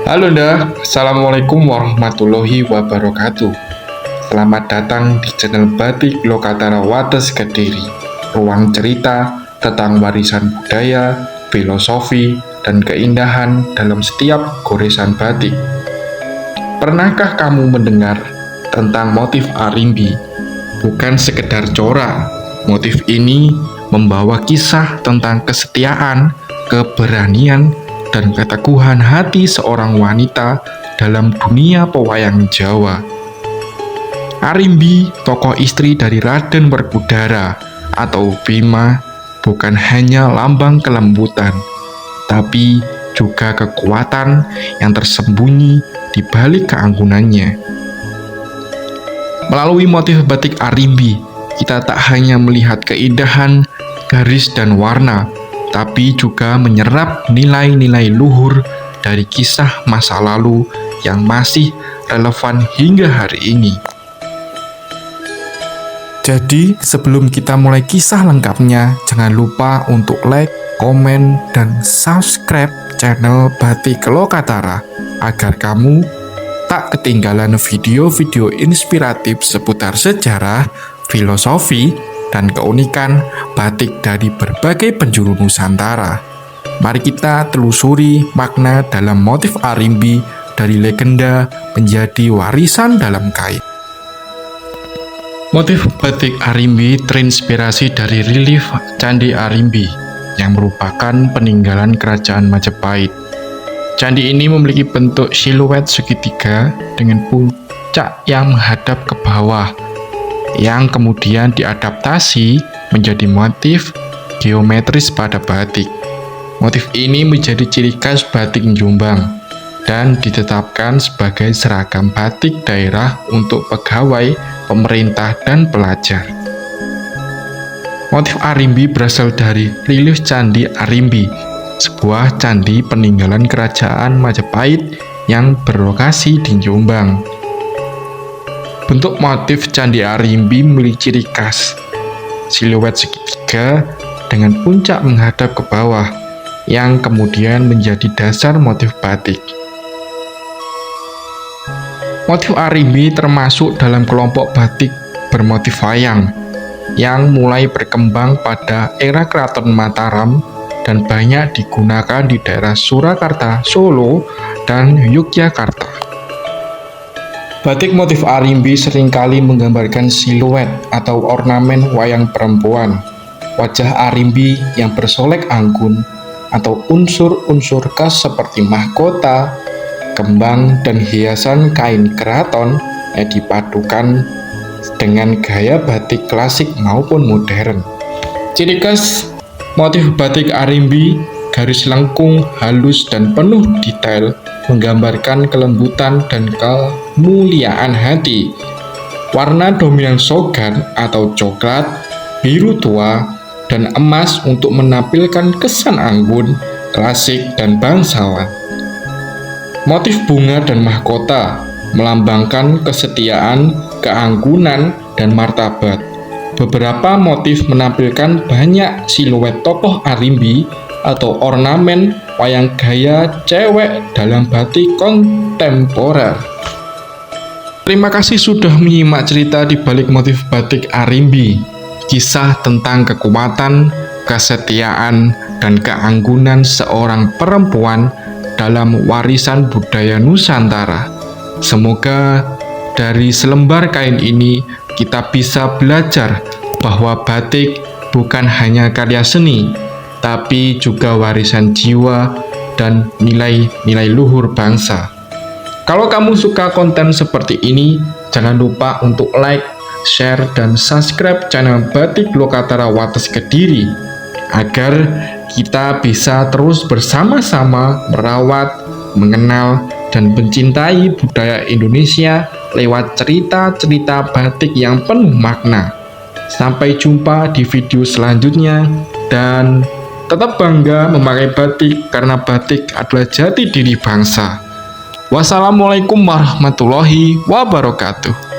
Halo Nda, Assalamualaikum warahmatullahi wabarakatuh. Selamat datang di channel Batik Lokatara Wates Kediri, ruang cerita tentang warisan budaya, filosofi, dan keindahan dalam setiap goresan batik. Pernahkah kamu mendengar tentang motif arimbi? Bukan sekedar corak, motif ini membawa kisah tentang kesetiaan, keberanian, dan keteguhan hati seorang wanita dalam dunia pewayangan Jawa. Arimbi, tokoh istri dari Raden Werkudara atau Bima, bukan hanya lambang kelembutan, tapi juga kekuatan yang tersembunyi di balik keanggunannya. Melalui motif batik arimbi, kita tak hanya melihat keindahan, garis, dan warna, tapi juga menyerap nilai-nilai luhur dari kisah masa lalu yang masih relevan hingga hari ini. Jadi, sebelum kita mulai kisah lengkapnya, jangan lupa untuk like, komen, dan subscribe channel Batik Lokatara agar kamu tak ketinggalan video-video inspiratif seputar sejarah, filosofi, dan keunikan batik dari berbagai penjuru Nusantara. Mari kita telusuri makna dalam motif arimbi dari legenda menjadi warisan dalam kain. Motif batik arimbi terinspirasi dari relief Candi Arimbi yang merupakan peninggalan kerajaan Majapahit. Candi ini memiliki bentuk siluet segitiga dengan puncak yang menghadap ke bawah, yang kemudian diadaptasi menjadi motif geometris pada batik. Motif ini menjadi ciri khas batik Jombang dan ditetapkan sebagai seragam batik daerah untuk pegawai, pemerintah, dan pelajar. Motif arimbi berasal dari relief Candi Arimbi, sebuah candi peninggalan kerajaan Majapahit yang berlokasi di Jombang. Bentuk motif Candi Arimbi memiliki ciri khas, siluet segitiga dengan puncak menghadap ke bawah, yang kemudian menjadi dasar motif batik. Motif arimbi termasuk dalam kelompok batik bermotif wayang, yang mulai berkembang pada era Keraton Mataram dan banyak digunakan di daerah Surakarta, Solo, dan Yogyakarta. Batik motif arimbi seringkali menggambarkan siluet atau ornamen wayang perempuan, wajah arimbi yang bersolek anggun, atau unsur-unsur khas seperti mahkota, kembang, dan hiasan kain keraton yang dipadukan dengan gaya batik klasik maupun modern. Ciri khas motif batik arimbi, garis lengkung, halus, dan penuh detail menggambarkan kelembutan dan kemuliaan hati. Warna dominan sogan atau coklat, biru tua, dan emas untuk menampilkan kesan anggun, klasik, dan bangsawan. Motif bunga dan mahkota melambangkan kesetiaan, keanggunan, dan martabat. Beberapa motif menampilkan banyak siluet tokoh arimbi atau ornamen wayang gaya cewek dalam batik kontemporer. Terima kasih sudah menyimak cerita di balik motif batik arimbi, kisah tentang kekuatan, kesetiaan, dan keanggunan seorang perempuan dalam warisan budaya Nusantara. Semoga dari selembar kain ini kita bisa belajar bahwa batik bukan hanya karya seni, tapi juga warisan jiwa dan nilai-nilai luhur bangsa. Kalau kamu suka konten seperti ini, jangan lupa untuk like, share, dan subscribe channel Batik Lokatara Wates Kediri agar kita bisa terus bersama-sama merawat, mengenal, dan mencintai budaya Indonesia lewat cerita-cerita batik yang penuh makna. Sampai jumpa di video selanjutnya, dan tetap bangga memakai batik karena batik adalah jati diri bangsa. Wassalamualaikum warahmatullahi wabarakatuh.